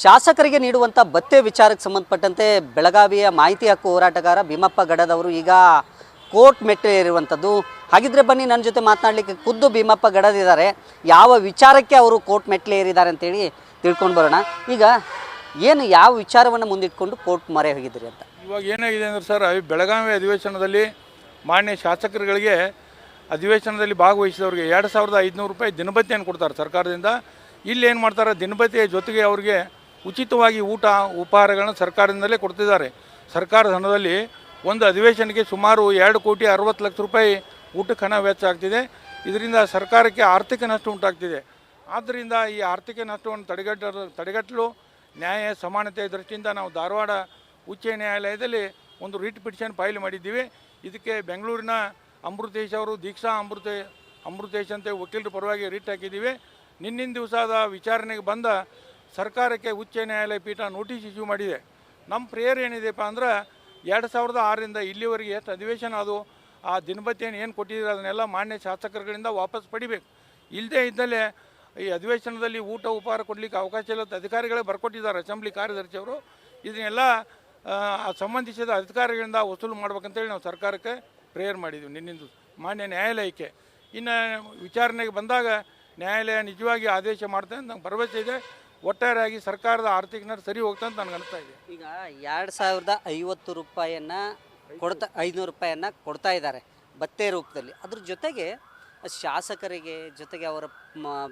ಶಾಸಕರಿಗೆ ನೀಡುವಂಥ ಭತ್ಯೆ ವಿಚಾರಕ್ಕೆ ಸಂಬಂಧಪಟ್ಟಂತೆ ಬೆಳಗಾವಿಯ ಮಾಹಿತಿ ಹಕ್ಕು ಹೋರಾಟಗಾರ ಭೀಮಪ್ಪ ಗಡದವರು ಈಗ ಕೋರ್ಟ್ ಮೆಟ್ಟಿಲಿರುವಂಥದ್ದು. ಹಾಗಿದ್ರೆ ಬನ್ನಿ ನನ್ನ ಜೊತೆ ಮಾತನಾಡಲಿಕ್ಕೆ ಖುದ್ದು ಭೀಮಪ್ಪ ಗಡದಿದ್ದಾರೆ. ಯಾವ ವಿಚಾರಕ್ಕೆ ಅವರು ಕೋರ್ಟ್ ಮೆಟ್ಟಿಲೇರಿದ್ದಾರೆ ಅಂತೇಳಿ ತಿಳ್ಕೊಂಡು ಬರೋಣ. ಈಗ ಯಾವ ವಿಚಾರವನ್ನು ಮುಂದಿಟ್ಕೊಂಡು ಕೋರ್ಟ್ ಮೊರೆ ಹೋಗಿದ್ದೀರಿ ಅಂತ? ಇವಾಗ ಏನಾಗಿದೆ ಅಂದರೆ ಸರ್, ಬೆಳಗಾವಿ ಅಧಿವೇಶನದಲ್ಲಿ ಮಾನ್ಯ ಶಾಸಕರುಗಳಿಗೆ ಅಧಿವೇಶನದಲ್ಲಿ ಭಾಗವಹಿಸಿದವ್ರಿಗೆ 2500 ರೂಪಾಯಿ ದಿನಭತ್ಯೆಯನ್ನು ಕೊಡ್ತಾರೆ ಸರ್ಕಾರದಿಂದ. ಇಲ್ಲಿ ಏನು ಮಾಡ್ತಾರೆ, ದಿನಭತ್ಯೆಯ ಜೊತೆಗೆ ಅವರಿಗೆ ಉಚಿತವಾಗಿ ಊಟ ಉಪಹಾರಗಳನ್ನ ಸರ್ಕಾರದಿಂದಲೇ ಕೊಡ್ತಿದ್ದಾರೆ. ಸರ್ಕಾರದ ಹಣದಲ್ಲಿ ಒಂದು ಅಧಿವೇಶನಕ್ಕೆ ಸುಮಾರು 2,60,00,000 ರೂಪಾಯಿ ಊಟಕ್ಕೆ ಹಣ ವೆಚ್ಚ ಆಗ್ತಿದೆ. ಇದರಿಂದ ಸರ್ಕಾರಕ್ಕೆ ಆರ್ಥಿಕ ನಷ್ಟ ಉಂಟಾಗ್ತಿದೆ. ಆದ್ದರಿಂದ ಈ ಆರ್ಥಿಕ ನಷ್ಟವನ್ನು ತಡೆಗಟ್ಟಲು ನ್ಯಾಯ ಸಮಾನತೆಯ ದೃಷ್ಟಿಯಿಂದ ನಾವು ಧಾರವಾಡ ಉಚ್ಚ ನ್ಯಾಯಾಲಯದಲ್ಲಿ ಒಂದು ರಿಟ್ ಪಿಟಿಷನ್ ಫೈಲ್ ಮಾಡಿದ್ದೀವಿ. ಇದಕ್ಕೆ ಬೆಂಗಳೂರಿನ ಅಮೃತೇಶ್ ಅವರು ದೀಕ್ಷಾ ಅಮೃತೇಶ್ ಅಂತ ವಕೀಲರ ಪರವಾಗಿ ರಿಟ್ ಹಾಕಿದ್ದೀವಿ. ನಿನ್ನಿನ ದಿವಸದ ವಿಚಾರಣೆಗೆ ಬಂದ ಸರ್ಕಾರಕ್ಕೆ ಉಚ್ಚ ನ್ಯಾಯಾಲಯ ಪೀಠ ನೋಟಿಸ್ ಇಶ್ಯೂ ಮಾಡಿದೆ. ನಮ್ಮ ಪ್ರೇಯರ್ ಏನಿದೆಪ್ಪ ಅಂದ್ರೆ 2006ರಿಂದ ಇಲ್ಲಿವರೆಗೆ ಎಷ್ಟು ಅಧಿವೇಶನ ಅದು ಆ ದಿನಭತ್ಯೆಯನ್ನು ಏನು ಕೊಟ್ಟಿದ್ದೀರ ಅದನ್ನೆಲ್ಲ ಮಾನ್ಯ ಶಾಸಕರುಗಳಿಂದ ವಾಪಸ್ ಪಡಿಬೇಕು. ಇಲ್ಲದೇ ಇದ್ದಲ್ಲಿ ಈ ಅಧಿವೇಶನದಲ್ಲಿ ಊಟ ಉಪಹಾರ ಕೊಡಲಿಕ್ಕೆ ಅವಕಾಶ ಇಲ್ಲ ಅಂತ ಅಧಿಕಾರಿಗಳೇ ಬರ್ಕೊಟ್ಟಿದ್ದಾರೆ ಅಸೆಂಬ್ಲಿ ಕಾರ್ಯದರ್ಶಿಯವರು. ಇದನ್ನೆಲ್ಲ ಸಂಬಂಧಿಸಿದ ಅಧಿಕಾರಿಗಳಿಂದ ವಸೂಲು ಮಾಡ್ಬೇಕಂತೇಳಿ ನಾವು ಸರ್ಕಾರಕ್ಕೆ ಪ್ರೇಯರ್ ಮಾಡಿದ್ದೀವಿ ನಿನ್ನಿಂದು ಮಾನ್ಯ ನ್ಯಾಯಾಲಯಕ್ಕೆ. ಇನ್ನು ವಿಚಾರಣೆಗೆ ಬಂದಾಗ ನ್ಯಾಯಾಲಯ ನಿಜವಾಗಿ ಆದೇಶ ಮಾಡ್ತೇನೆ ಅಂತ ನಂಗೆ ಭರವಸೆ ಇದೆ. ಒಟ್ಟಾರೆಯಾಗಿ ಸರ್ಕಾರದ ಆರ್ಥಿಕ ನಷ್ಟ ಸರಿ ಹೋಗ್ತಾ ಅಂತ ನನಗೆ ಅನಿಸ್ತಾ ಇದೆ. ಈಗ 2,050 ರೂಪಾಯಿಯನ್ನು 500 ರೂಪಾಯಿಯನ್ನು ಕೊಡ್ತಾ ಇದ್ದಾರೆ ಭತ್ಯೆ ರೂಪದಲ್ಲಿ. ಅದ್ರ ಜೊತೆಗೆ ಶಾಸಕರಿಗೆ, ಜೊತೆಗೆ ಅವರ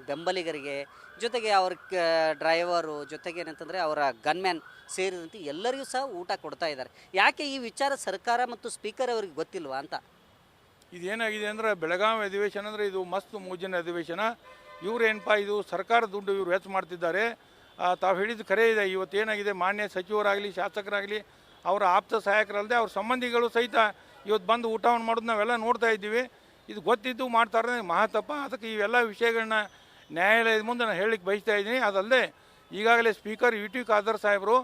ಬೆಂಬಲಿಗರಿಗೆ, ಜೊತೆಗೆ ಅವ್ರ ಡ್ರೈವರು, ಜೊತೆಗೆ ಏನಂತಂದರೆ ಅವರ ಗನ್ಮ್ಯಾನ್ ಸೇರಿದಂತೆ ಎಲ್ಲರಿಗೂ ಸಹ ಊಟ ಕೊಡ್ತಾ ಇದ್ದಾರೆ. ಯಾಕೆ ಈ ವಿಚಾರ ಸರ್ಕಾರ ಮತ್ತು ಸ್ಪೀಕರ್ ಅವರಿಗೆ ಗೊತ್ತಿಲ್ವಾ ಅಂತ? ಇದೇನಾಗಿದೆ ಅಂದರೆ, ಬೆಳಗಾವಿ ಅಧಿವೇಶನ ಅಂದರೆ ಇದು ಮಸ್ತ್ ಮೂಜಿನ ಅಧಿವೇಶನ. ಇವರೇನಪ್ಪ, ಇದು ಸರ್ಕಾರ ದುಡ್ಡು ಇವರು ವೆಚ್ಚ ಮಾಡ್ತಿದ್ದಾರೆ. ತಾವು ಹೇಳಿದ್ದು ಖರೆ ಇದೆ. ಇವತ್ತೇನಾಗಿದೆ, ಮಾನ್ಯ ಸಚಿವರಾಗಲಿ ಶಾಸಕರಾಗಲಿ ಅವರ ಆಪ್ತ ಸಹಾಯಕರಲ್ಲದೆ ಅವ್ರ ಸಂಬಂಧಿಗಳು ಸಹಿತ ಇವತ್ತು ಬಂದು ಊಟವನ್ನು ಮಾಡೋದು ನಾವೆಲ್ಲ ನೋಡ್ತಾ ಇದ್ದೀವಿ. ಇದು ಗೊತ್ತಿದ್ದು ಮಾಡ್ತಾರೆ ಮಹಾತಪ್ಪ. ಅದಕ್ಕೆ ಇವೆಲ್ಲ ವಿಷಯಗಳನ್ನ ನ್ಯಾಯಾಲಯದ ಮುಂದೆ ನಾನು ಹೇಳಲಿಕ್ಕೆ ಬಯಸ್ತಾ ಇದ್ದೀನಿ. ಅದಲ್ಲದೆ ಈಗಾಗಲೇ ಸ್ಪೀಕರ್ UT ಖಾದರ್ ಸಾಹೇಬರು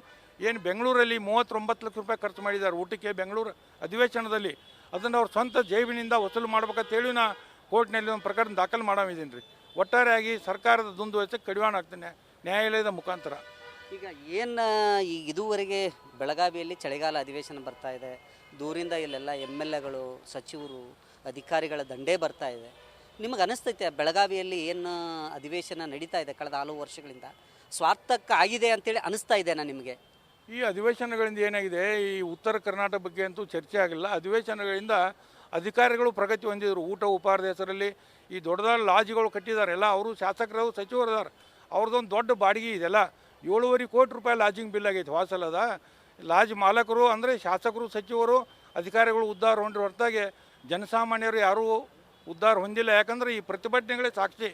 ಏನು ಬೆಂಗಳೂರಲ್ಲಿ 39 ಲಕ್ಷ ರೂಪಾಯಿ ಖರ್ಚು ಮಾಡಿದ್ದಾರೆ ಊಟಕ್ಕೆ ಬೆಂಗಳೂರು ಅಧಿವೇಶನದಲ್ಲಿ. ಅದನ್ನು ಅವ್ರ ಸ್ವಂತ ಜೇಬಿನಿಂದ ವಸೂಲು ಮಾಡ್ಬೇಕಂತೇಳಿ ನಾ ಕೋರ್ಟ್ನಲ್ಲಿ ಒಂದು ಪ್ರಕರಣ ದಾಖಲು ಮಾಡಾಮಿದ್ದೀನಿ ರೀ. ಒಟ್ಟಾರೆಯಾಗಿ ಸರ್ಕಾರದ ದುಂದುವೆಚ್ಚಕ್ಕೆ ಕಡಿವಾಣ ಆಗ್ತಾನೆ ನ್ಯಾಯಾಲಯದ ಮುಖಾಂತರ. ಈಗ ಈಗ ಇದುವರೆಗೆ ಬೆಳಗಾವಿಯಲ್ಲಿ ಚಳಿಗಾಲ ಅಧಿವೇಶನ ಬರ್ತಾ ಇದೆ. ದೂರಿಂದ ಇಲ್ಲೆಲ್ಲ MLAಗಳು, ಸಚಿವರು, ಅಧಿಕಾರಿಗಳ ದಂಡೇ ಬರ್ತಾ ಇದೆ. ನಿಮಗೆ ಅನಿಸ್ತೈತೆ ಬೆಳಗಾವಿಯಲ್ಲಿ ಏನು ಅಧಿವೇಶನ ನಡೀತಾ ಇದೆ ಕಳೆದ ಹಲವು ವರ್ಷಗಳಿಂದ ಸ್ವಾರ್ಥಕ್ಕಾಗಿದೆ ಅಂತೇಳಿ ಅನಿಸ್ತಾ ಇದೆನಾ ನಿಮಗೆ? ಈ ಅಧಿವೇಶನಗಳಿಂದ ಏನಾಗಿದೆ, ಈ ಉತ್ತರ ಕರ್ನಾಟಕ ಬಗ್ಗೆ ಅಂತೂ ಚರ್ಚೆ ಆಗಿಲ್ಲ. ಅಧಿವೇಶನಗಳಿಂದ ಅಧಿಕಾರಿಗಳು ಪ್ರಗತಿ ಹೊಂದಿದ್ರು. ಊಟ ಉಪಹಾರದ ಹೆಸರಲ್ಲಿ ಈ ದೊಡ್ಡದಾದ ಲಾಡ್ಜ್ಗಳು ಕಟ್ಟಿದ್ದಾರೆ. ಎಲ್ಲ ಅವರು ಶಾಸಕರು ಸಚಿವರಿದ್ದಾರೆ. ಅವ್ರದ್ದೊಂದು ದೊಡ್ಡ ಬಾಡಿಗೆ ಇದೆಲ್ಲ 7.5 ಕೋಟಿ ರೂಪಾಯಿ ಲಾಡ್ಜಿಂಗ್ ಬಿಲ್ ಆಗೈತೆ. ವಾಸಲ್ಲದ ಲಾಡ್ಜ್ ಮಾಲಕರು ಅಂದರೆ ಶಾಸಕರು, ಸಚಿವರು, ಅಧಿಕಾರಿಗಳು ಉದ್ಧಾರ ಹೊಂದಿರೋ ಹೊರತಾಗಿ ಜನಸಾಮಾನ್ಯರು ಯಾರೂ ಉದ್ಧಾರ ಹೊಂದಿಲ್ಲ. ಯಾಕಂದರೆ ಈ ಪ್ರತಿಭಟನೆಗಳೇ ಸಾಕ್ಷಿ.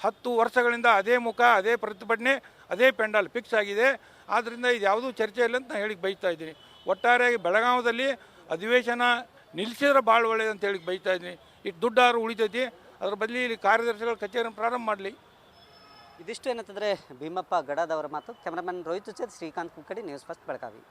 10 ವರ್ಷಗಳಿಂದ ಅದೇ ಮುಖ, ಅದೇ ಪ್ರತಿಭಟನೆ, ಅದೇ ಪೆಂಡಾಲ್ ಫಿಕ್ಸ್ ಆಗಿದೆ. ಆದ್ದರಿಂದ ಇದು ಯಾವುದೂ ಚರ್ಚೆ ಇಲ್ಲ ಅಂತ ನಾನು ಹೇಳಿಕ್ಕೆ ಬಯಸ್ತಾ ಇದ್ದೀನಿ. ಒಟ್ಟಾರೆಯಾಗಿ ಬೆಳಗಾವದಲ್ಲಿ ಅಧಿವೇಶನ ನಿಲ್ಲಿಸಿದ್ರೆ ಭಾಳ ಒಳ್ಳೆಯದು ಅಂತ ಹೇಳಿಕ್ಕೆ ಬಯಸ್ತಾ ಇದ್ದೀನಿ. ಇಟ್ಟು ದುಡ್ಡಾರು ಉಳಿತೈತಿ, ಅದ್ರ ಬದಲಿ ಇಲ್ಲಿ ಕಾರ್ಯದರ್ಶಿಗಳ ಕಚೇರಿಯನ್ನು ಪ್ರಾರಂಭ ಮಾಡಲಿ. ಇದಿಷ್ಟು ಏನಂತಂದರೆ ಭೀಮಪ್ಪ ಗಡದವರ ಮಾತು. ಕ್ಯಾಮ್ರಾಮನ್ ರೋಹಿತ್ ಜೊತೆ ಶ್ರೀಕಾಂತ್ ಕುಕ್ಕಡಿ, ನ್ಯೂಸ್ ಫಸ್ಟ್ ಬೆಳಗಾವಿ.